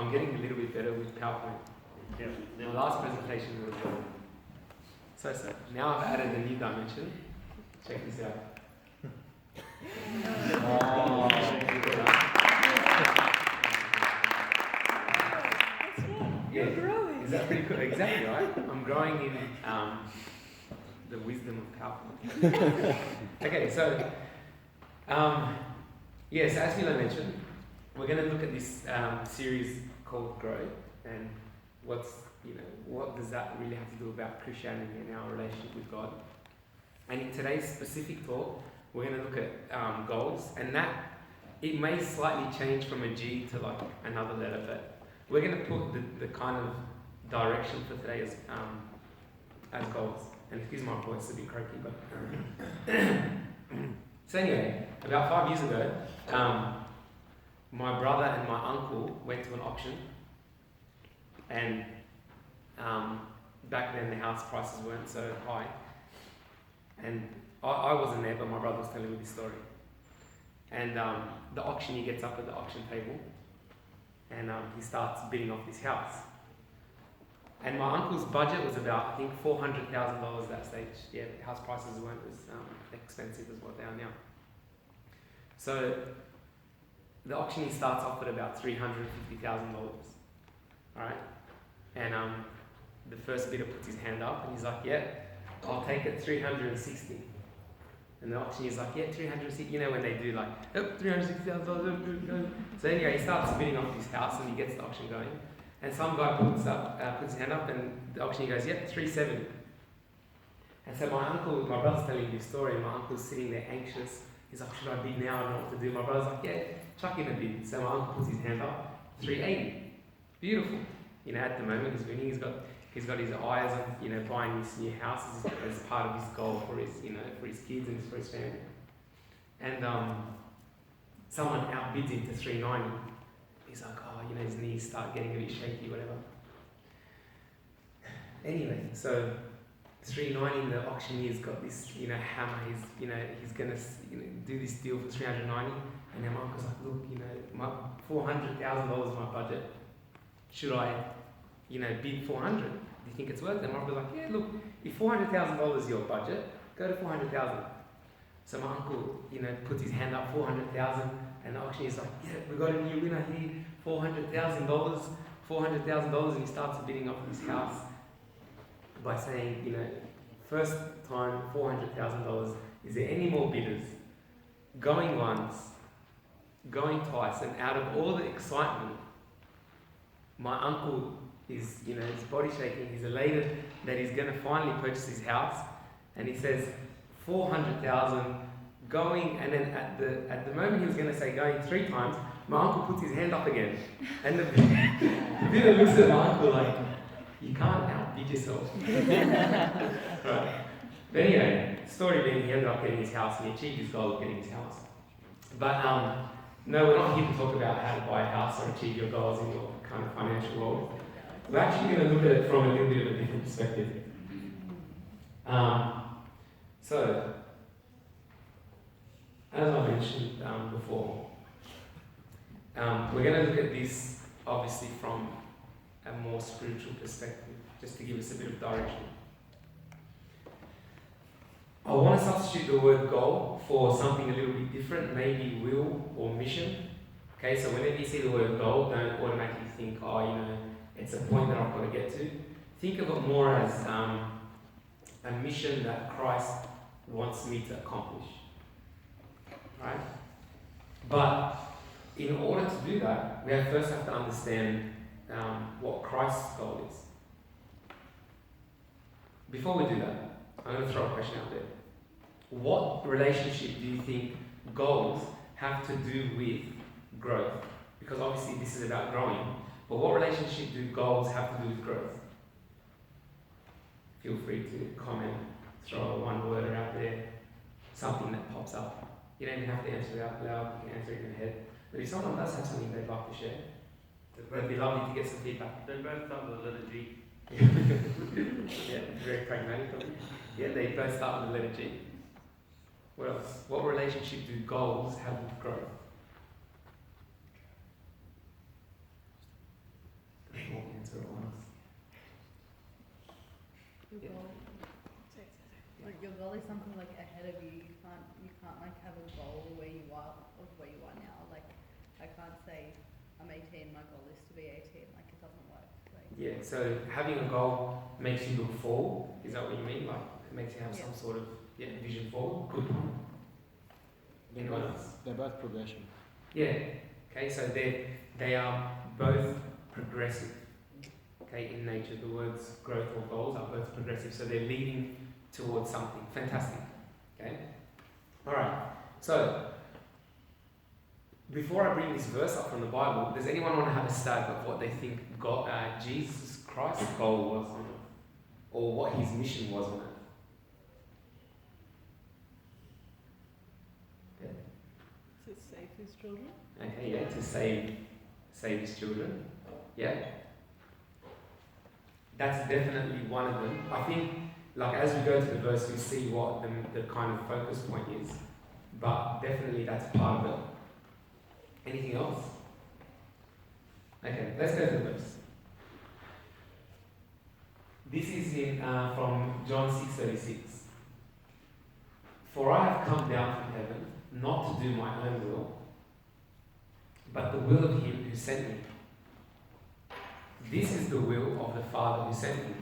I'm getting a little bit better with PowerPoint. Yeah. My last presentation was so. Now I've added a new dimension. Check this out. You're growing. Is that pretty cool? Exactly, right? I'm growing in the wisdom of PowerPoint. Okay, so yes, as Milo mentioned, we're going to look at this series called Grow, and what does that really have to do about Christianity and our relationship with God? And in today's specific talk, we're going to look at goals, and that it may slightly change from a G to like another letter, but we're going to put the kind of direction for today as goals. And excuse my voice, a bit croaky, but so anyway, about 5 years ago, my brother and my uncle went to an auction, and back then the house prices weren't so high, and I wasn't there, but my brother was telling me this story. And the auctioneer gets up at the auction table, and he starts bidding off this house. And my uncle's budget was about, I think, $400,000 at that stage. Yeah, house prices weren't as expensive as what they are now. So the auctioneer starts off at about $350,000. Alright? And the first bidder puts his hand up, and he's like, yeah, I'll take it 360. And the auctioneer's like, yeah, 360. You know when they do like, oh, $360,000. So anyway, he starts bidding off his house, and he gets the auction going. And some guy puts his hand up, and the auctioneer goes, yep, 370. And so my brother's telling me this story, and my uncle's sitting there anxious. He's like, should I bid now? I don't know what to do. My brother's like, yeah, chuck in a bid. So my uncle puts his hand up, 380. Beautiful. At the moment he's winning. He's got his eyes on, buying this new house as part of his goal for his, for his kids and for his family. And someone outbids him to 390. He's like, his knees start getting a bit shaky, whatever. Anyway, so 390, the auctioneer's got this, hammer. He's gonna, do this deal for 390. And then my uncle's like, look, my $400,000 is my budget. Should I, bid 400? Do you think it's worth it? And my uncle's like, yeah, look, if $400,000 is your budget, go to 400,000. So my uncle, puts his hand up, 400,000, and the auctioneer's like, yeah, we got a new winner here, $400,000, and he starts bidding off his house by saying, first time, $400,000. Is there any more bidders? Going once, going twice, and out of all the excitement, my uncle is, his body shaking. He's elated that he's going to finally purchase his house, and he says, 400,000 going, and then at the moment he was going to say going 3 times, my uncle puts his hand up again, and the bidder looks at my uncle like, you can't outbid yourself. Right. But anyway, story being, he ended up getting his house, and he achieved his goal of getting his house. But no, we're not here to talk about how to buy a house or achieve your goals in your kind of financial world. We're actually going to look at it from a little bit of a different perspective. So, as I mentioned before, we're going to look at this obviously from a more spiritual perspective, just to give us a bit of direction. I want to substitute the word goal for something a little bit different, maybe will or mission. Okay, so whenever you see the word goal, don't automatically think, it's a point that I've got to get to. Think of it more as a mission that Christ wants me to accomplish. Right? But in order to do that, we first have to understand what Christ's goal is. Before we do that, I'm going to throw a question out there. What relationship do you think goals have to do with growth? Because obviously this is about growing, but what relationship do goals have to do with growth? Feel free to comment, throw one word out there, something that pops up. You don't even have to answer it out loud, you can answer it in your head. But if someone does have something they'd like to share, it'd be lovely to get some feedback. They both start with the letter G. Yeah, very pragmatic of you. Yeah, they both start with the letter G. What else? What relationship do goals have with growth? goal where you are now. Like, I can't say I'm 18, my goal is to be 18. Like, it doesn't work. Like, Yeah, so having a goal makes you look forward. Is that what you mean? Like, it makes you have some sort of vision forward. Good. Anyone else? They're both progression. Yeah. Okay, so they are both progressive. Okay, in nature, the words growth or goals are both progressive, so they're leading towards something. Fantastic. Okay. All right. So before I bring this verse up from the Bible, does anyone want to have a stab at what they think God, Jesus Christ's goal was on earth, or what his mission was on earth? to save his children. Okay, yeah, to save his children. Yeah. That's definitely one of them. I think, like, as we go to the verse, we see what the kind of focus point is. But definitely that's part of it. Anything else? Okay, let's go to the verse. This is in from John 6:36. For I have come down from heaven, not to do my own will, but the will of him who sent me. This is the will of the Father who sent me,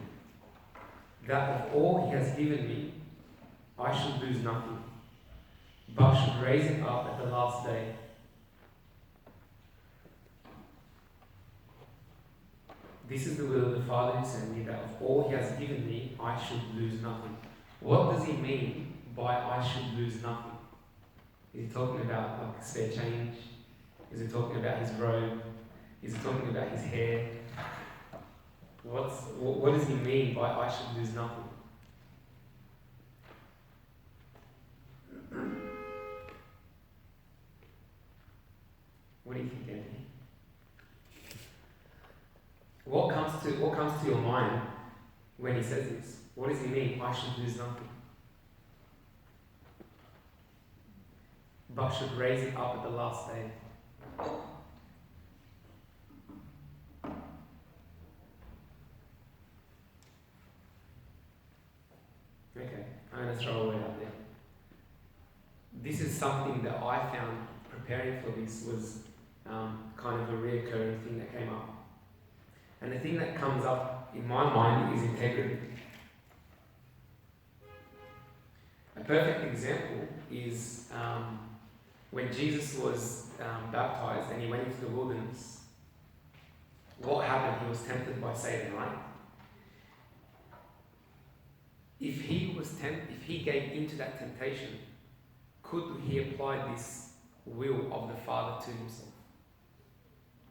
that of all he has given me, I should lose nothing, but should raise it up at the last day. This is the will of the Father who sent me, that of all he has given me, I should lose nothing. What does he mean by I should lose nothing? Is he talking about like spare change? Is he talking about his robe? Is he talking about his hair? What does he mean by I should lose nothing? What do you think, Anthony? What comes to your mind when he says this? What does he mean? I should lose nothing, but should raise it up at the last day. Okay, I'm going to throw a word out there. This is something that I found preparing for this was kind of a reoccurring thing that came up. And the thing that comes up in my mind is integrity. A perfect example is when Jesus was baptized and he went into the wilderness. What happened? He was tempted by Satan, right? If he gave into that temptation, could he apply this will of the Father to himself?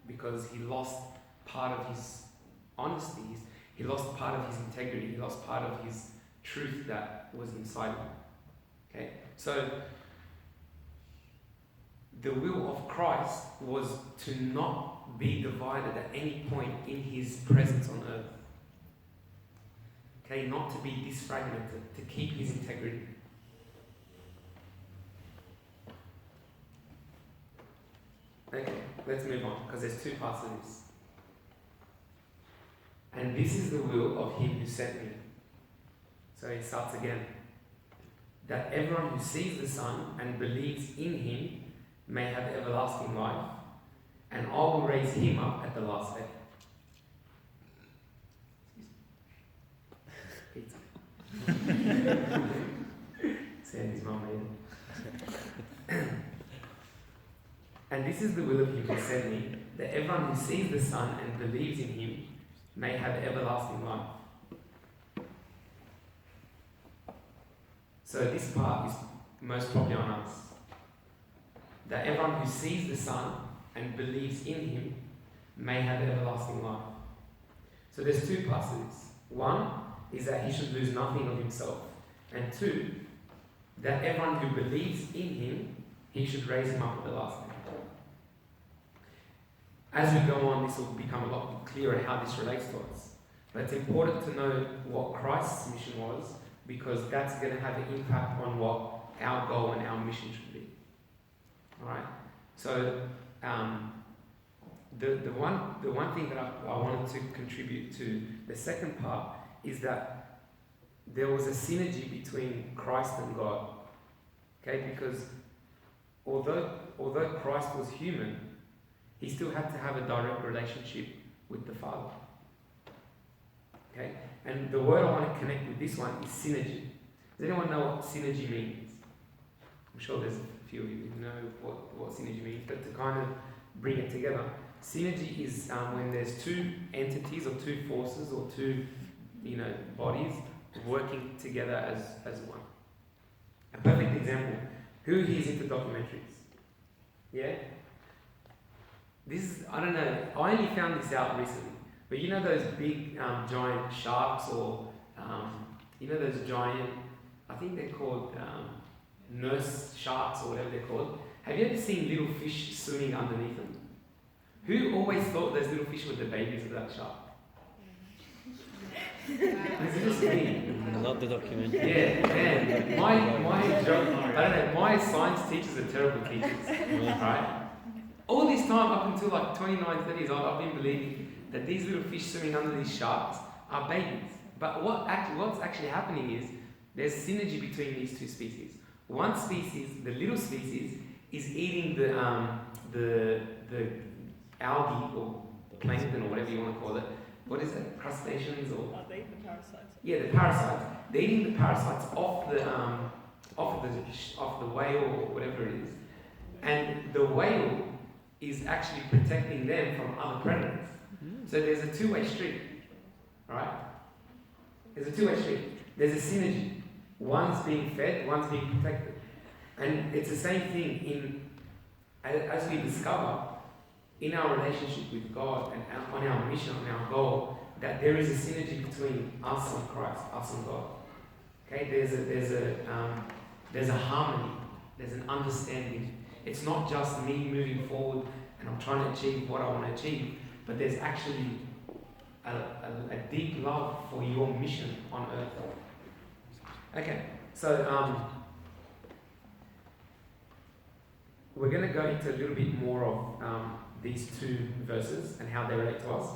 Because he lost part of his honesty, he lost part of his integrity, he lost part of his truth that was inside him. Okay, so the will of Christ was to not be divided at any point in his presence on earth. Okay, not to be disfragmented, to keep his integrity. Okay, let's move on, because there's two parts of this. And this is the will of him who sent me. So he starts again. That everyone who sees the Son and believes in him may have everlasting life, and I will raise him up at the last day. Pizza. Sandy's mum made it. And this is the will of him who sent me, that everyone who sees the Son and believes in him may have everlasting life. So this part is most probably on us. That everyone who sees the Son and believes in him may have everlasting life. So there's two parts to this. One is that he should lose nothing of himself. And two, that everyone who believes in him, he should raise him up at the last day. As we go on, this will become a lot clearer how this relates to us. But it's important to know what Christ's mission was, because that's going to have an impact on what our goal and our mission should be. Alright? So, the one thing that I wanted to contribute to the second part is that there was a synergy between Christ and God. Okay? Because although Christ was human, he still had to have a direct relationship with the Father. Okay? And the word I want to connect with this one is synergy. Does anyone know what synergy means? I'm sure there's a few of you who know what synergy means, but to kind of bring it together, synergy is when there's two entities or two forces or two, bodies working together as one. A perfect example. Who here is into documentaries? Yeah? I don't know, I only found this out recently, but you know those big giant sharks or, those giant, I think they're called nurse sharks or whatever they're called. Have you ever seen little fish swimming underneath them? Who always thought those little fish were the babies of that shark? It's just me. I love the documentary. Yeah, man. My science teachers are terrible teachers, right? All this time, up until like 29, 30s, I've been believing that these little fish swimming under these sharks are babies. But what's actually happening is there's synergy between these two species. One species, the little species, is eating the algae or plankton or whatever you want to call it. What is it? Crustaceans or? They eat the parasites. Yeah, the parasites. They're eating the parasites off the whale or whatever it is, and the whale is actually protecting them from other predators. So there's a two-way street, right? There's a two-way street. There's a synergy. One's being fed, one's being protected. And it's the same thing as we discover in our relationship with God and on our mission, on our goal, that there is a synergy between us and Christ, us and God. Okay, there's a harmony, there's an understanding. It's not just me moving forward and I'm trying to achieve what I want to achieve, but there's actually a deep love for your mission on earth. Okay, so we're going to go into a little bit more of these two verses and how they relate to us.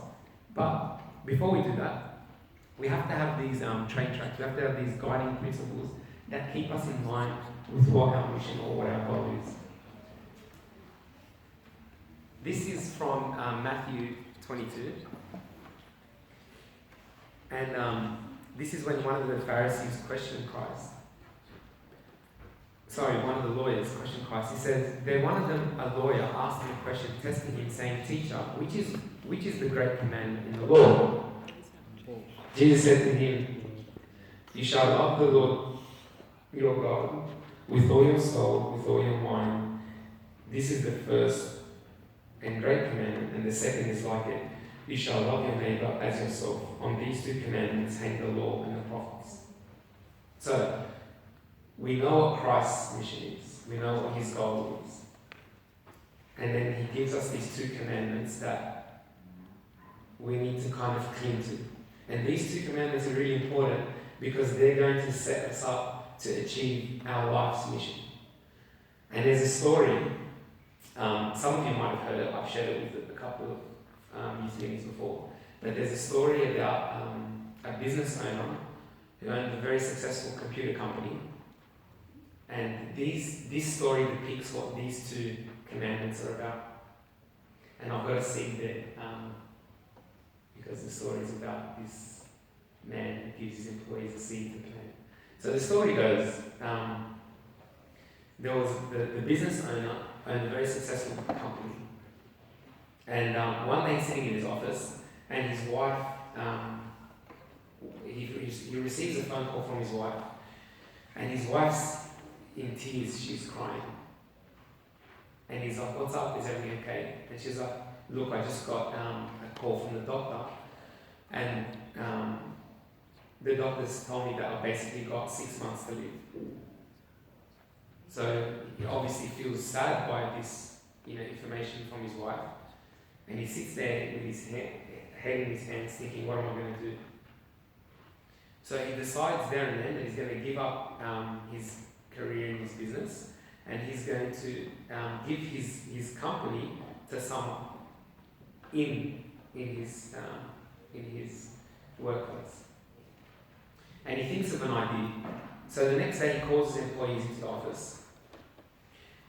But before we do that, we have to have these train tracks. We have to have these guiding principles that keep us in line with what our mission or what our goal is. This is from Matthew 22. And this is when one of the Pharisees questioned Christ. One of the lawyers questioned Christ. He says, then one of them, a lawyer, asked him a question, testing him, saying, Teacher, which is the great commandment in the law? Jesus said to him, You shall love the Lord your God with all your soul, with all your mind. This is the first and great commandment, and the second is like it. You shall love your neighbor as yourself. On these two commandments hang the law and the prophets. So, we know what Christ's mission is. We know what his goal is. And then he gives us these two commandments that we need to kind of cling to. And these two commandments are really important because they're going to set us up to achieve our life's mission. And there's a story, some of you might have heard it, I've shared it with a couple of youth meetings before, but there's a story about a business owner who owned a very successful computer company. And this story depicts what these two commandments are about. And I've got a seed there because the story is about this man who gives his employees a seed to plant. So the story goes, there was the business owner owned a very successful company. And one day he's sitting in his office and his wife, he receives a phone call from his wife. And his wife's in tears, she's crying. And he's like, what's up? Is everything okay? And she's like, look, I just got a call from the doctor. And the doctors told me that I basically got 6 months to live. So he obviously feels sad by this, information from his wife. And he sits there with his head in his hands thinking, what am I going to do? So he decides there and then that he's going to give up his career in his business, and he's going to give his company to someone in his workplace. And he thinks of an idea. So the next day he calls his employees into the office,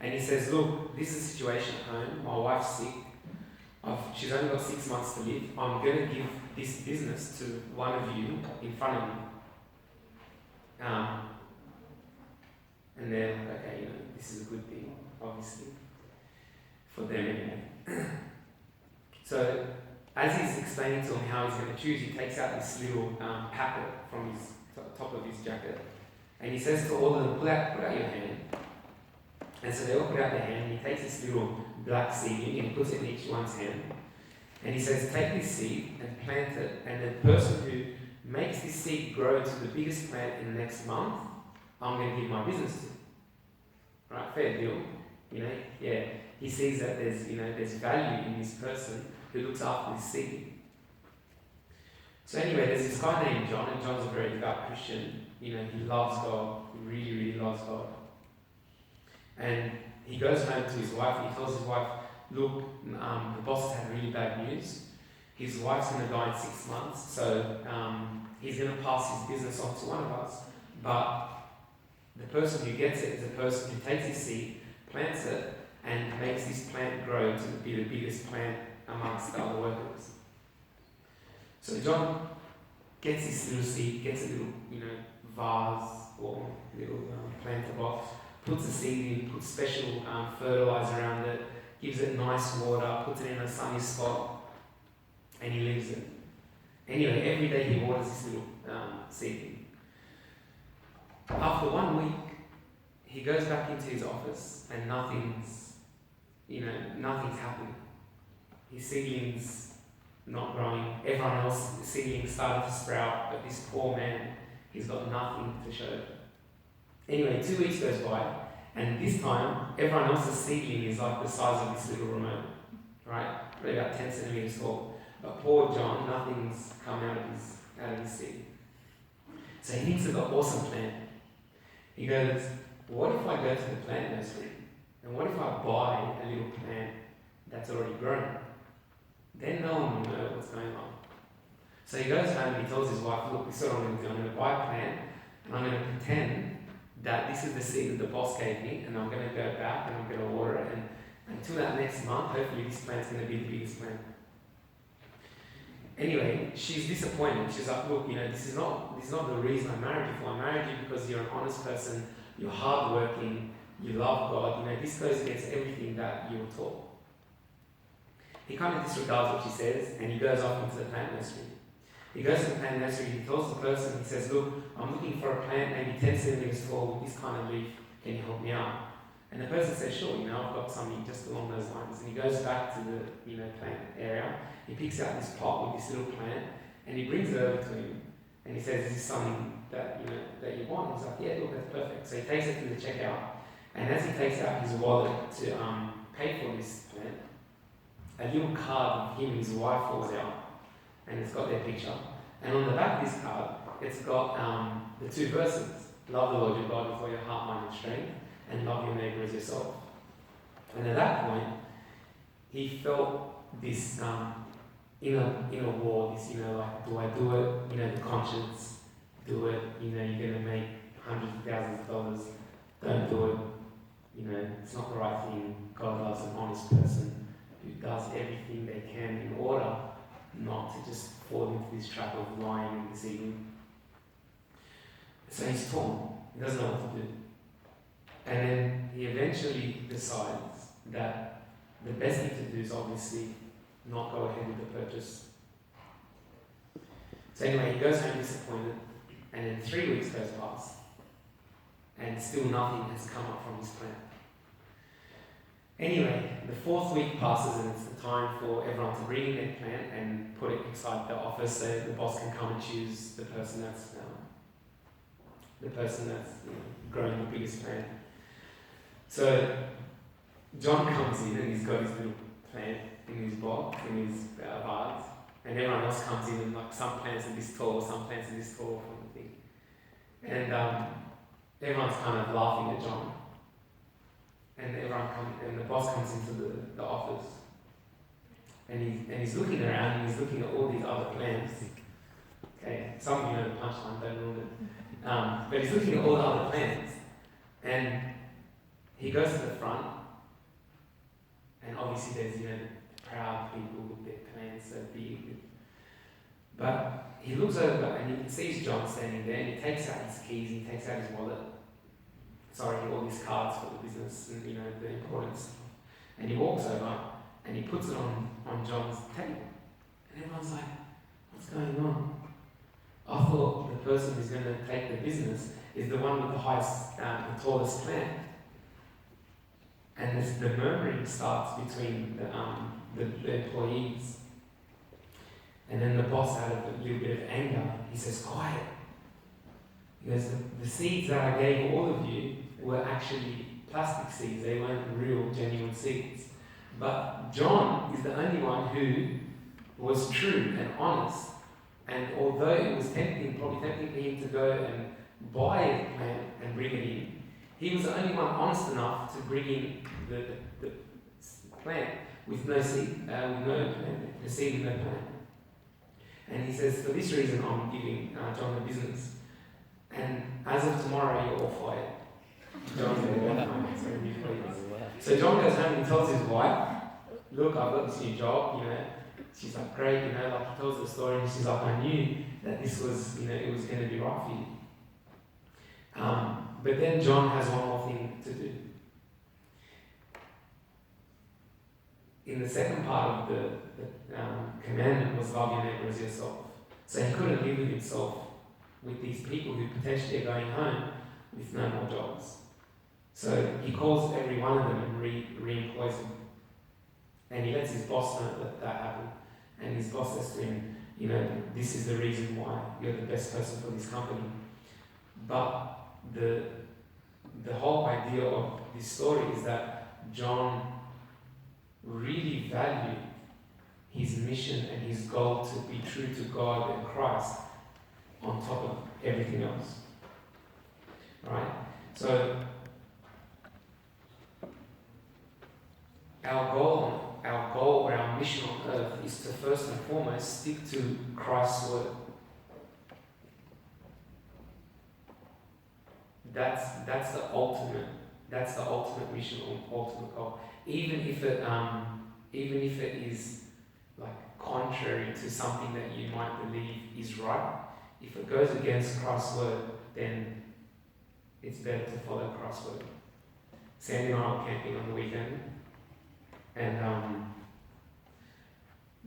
And he says, look, this is a situation at home. My wife's sick. She's only got 6 months to live. I'm going to give this business to one of you in front of me. And they're like, okay, you know, this is a good thing, obviously, for them anyway. So, as he's explaining to him how he's going to choose, he takes out this little packet from his top of his jacket, and he says to all of them, put out your hand. And so they all put out their hand, and he takes this little black seedling and he puts it in each one's hand. And he says, take this seed and plant it, and the person who makes this seed grow to the biggest plant in the next month, I'm going to give my business to. Right, fair deal. You know, yeah. He sees that there's value in this person who looks after this seed. So anyway, there's this guy named John, and John's a very devout Christian. You know, he loves God. He really, really loves God. And he goes home to his wife and he tells his wife, look, the boss has had really bad news. His wife's going to die in 6 months, so he's going to pass his business on to one of us. But the person who gets it is a person who takes his seed, plants it, and makes this plant grow to be the biggest plant amongst the other workers. So John gets this little seed, gets a little, vase or little planter box, puts the seed in, puts special fertilizer around it, gives it nice water, puts it in a sunny spot, and he leaves it. Anyway, every day he waters this little seed. After 1 week, he goes back into his office and nothing's happening. His seedling's not growing. Everyone else, the seedling's starting to sprout, but this poor man, he's got nothing to show. Anyway, 2 weeks goes by, and this time, everyone else's seedling is like the size of this little remote, right? Probably about 10 centimeters tall. But poor John, nothing's come out of his seed. So he thinks of the awesome plan. He goes, what if I go to the plant nursery? And what if I buy a little plant that's already grown? Then no one will know what's going on. So he goes home and he tells his wife, look, this is what I'm going to do. I'm going to buy a plant and I'm going to pretend that this is the seed that the boss gave me, and I'm going to go back and I'm going to water it. And until that next month, hopefully this plant's going to be the biggest plant. Anyway, she's disappointed. She's like, look, this is not the reason I married you for. I married you because you're an honest person, you're hardworking, you love God. This goes against everything that you were taught. He kind of disregards what she says, and he goes off into the plant nursery. He goes to the plant nursery, he tells the person, he says, look, I'm looking for a plant maybe 10 centimeters tall with this kind of leaf, can you help me out? And the person says, sure, I've got something just along those lines. And he goes back to the plant area, he picks out this pot with this little plant, and he brings it over to him, and he says, is this something that that you want? He's like, yeah, look, that's perfect. So he takes it to the checkout, and as he takes out his wallet to pay for this plant, a little card of him and his wife falls out, and it's got their picture. And on the back of this card, it's got the 2 verses. Love the Lord your God with all your heart, mind, and strength, and love your neighbour as yourself. And at that point, he felt this inner war, this, do I do it? The conscience, do it, you're going to make hundreds of thousands of dollars, don't do it, it's not the right thing. God loves an honest person who does everything they can in order not to just fall into this trap of lying and deceiving. So he's torn. He doesn't know what to do. And then he eventually decides that the best thing to do is obviously not go ahead with the purchase. So anyway, he goes home disappointed, and then 3 weeks goes past, and still nothing has come up from his plan. Anyway, the 4th week passes, and it's the time for everyone to bring in their plant and put it inside the office so the boss can come and choose the person that's growing the biggest plant. So John comes in and he's got his little plant in his box, in his vase, and everyone else comes in and some plants are this tall, some plants are this tall, kind of thing. And everyone's kind of laughing at John. And the boss comes into the office, and he's looking around and he's looking at all these other plants. Okay, some of you know the punchline, don't ruin it. But he's looking at all the other plants, and he goes to the front, and obviously there's, proud people with their plans so big. But he looks over and he sees John standing there, and he takes out his keys, he takes out his wallet, all these cards for the business and, the important stuff. And he walks over and he puts it on John's table. And everyone's like, what's going on? I thought the person who's going to take the business is the one with the highest, the tallest plant. And the murmuring starts between the employees. And then the boss, out of a little bit of anger, he says, quiet. He goes, the seeds that I gave all of you were actually plastic seeds. They weren't real, genuine seeds. But John is the only one who was true and honest. And although it was probably tempting for him to go and buy a plant and bring it in, he was the only one honest enough to bring in the plant with no seed, the seed with no plant. And he says, for this reason, I'm giving John the business. And as of tomorrow, you're all fired. John's going to go home, so John goes home and he tells his wife, look, I've got this new job, She's like, great, he tells the story, and she's like, I knew that this was, it was going to be right for you. But then John has one more thing to do. In the second part of the commandment was love your neighbor as yourself. So he couldn't live with himself with these people who potentially are going home with no more jobs. So he calls every one of them and re-employs them. And he lets his boss know that happened. And his boss says to him, this is the reason why you're the best person for this company. But the whole idea of this story is that John really valued his mission and his goal to be true to God and Christ on top of everything else. Right? So our goal or our mission on earth is to first and foremost stick to Christ's word. That's the ultimate mission or ultimate goal. Even if it is like contrary to something that you might believe is right, if it goes against Christ's word, then it's better to follow Christ's word. Sandy and I were camping on the weekend, and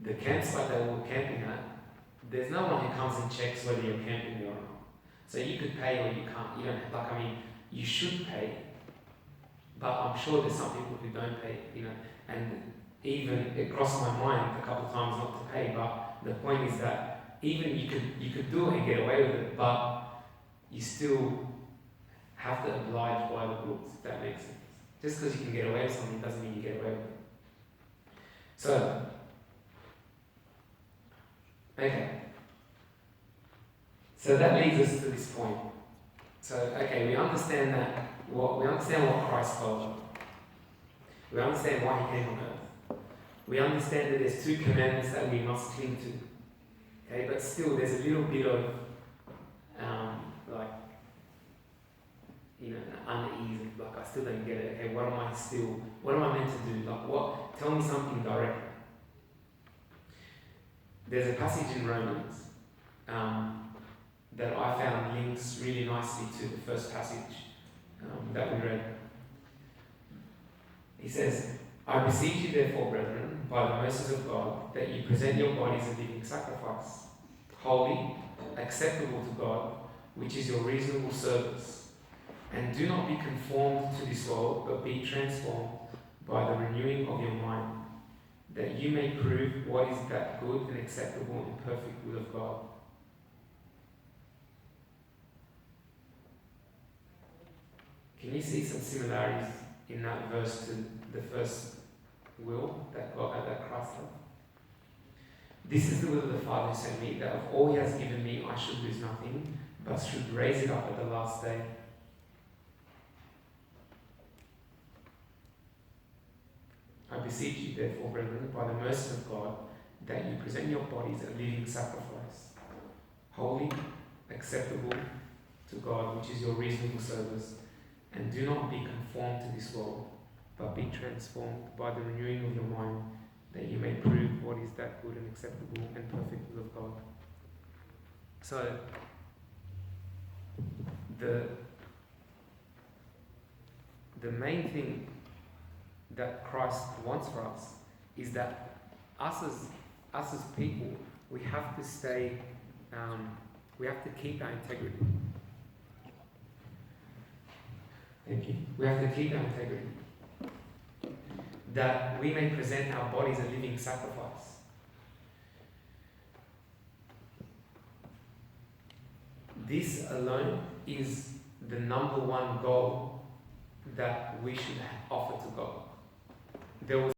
the campsite that we were camping at, there's no one who comes and checks whether you're camping there or not. So you could pay or you can't. You don't you should pay, but I'm sure there's some people who don't pay. And even it crossed my mind a couple of times not to pay. But the point is that even you could do it and get away with it, but you still have to oblige by the rules. If that makes sense. Just because you can get away with something doesn't mean you get away with it. So, okay. So that leads us to this point. So, okay, we understand what Christ told us. We understand why he came on earth. We understand that there's two commandments that we must cling to. Okay, but still there's a little bit of unease, I still don't get it. Okay, what am I meant to do? Tell me something directly. There's a passage in Romans that I found links really nicely to the first passage that we read. He says, I beseech you therefore, brethren, by the mercies of God, that you present your bodies a living sacrifice, holy, acceptable to God, which is your reasonable service. And do not be conformed to this world, but be transformed by the renewing of your mind, that you may prove what is that good and acceptable and perfect will of God. Can you see some similarities in that verse to the first will that Christ had? This is the will of the Father who sent me, that of all he has given me I should lose nothing, but should raise it up at the last day. I beseech you, therefore, brethren, by the mercy of God, that you present your bodies a living sacrifice, holy, acceptable to God, which is your reasonable service. And do not be conformed to this world, but be transformed by the renewing of your mind, that you may prove what is that good and acceptable and perfect will of God. So, the main thing that Christ wants for us is that us as people, we have to stay, we have to keep our integrity. Thank you. We have to keep our integrity. That we may present our bodies a living sacrifice. This alone is the number one goal that we should offer to God. There was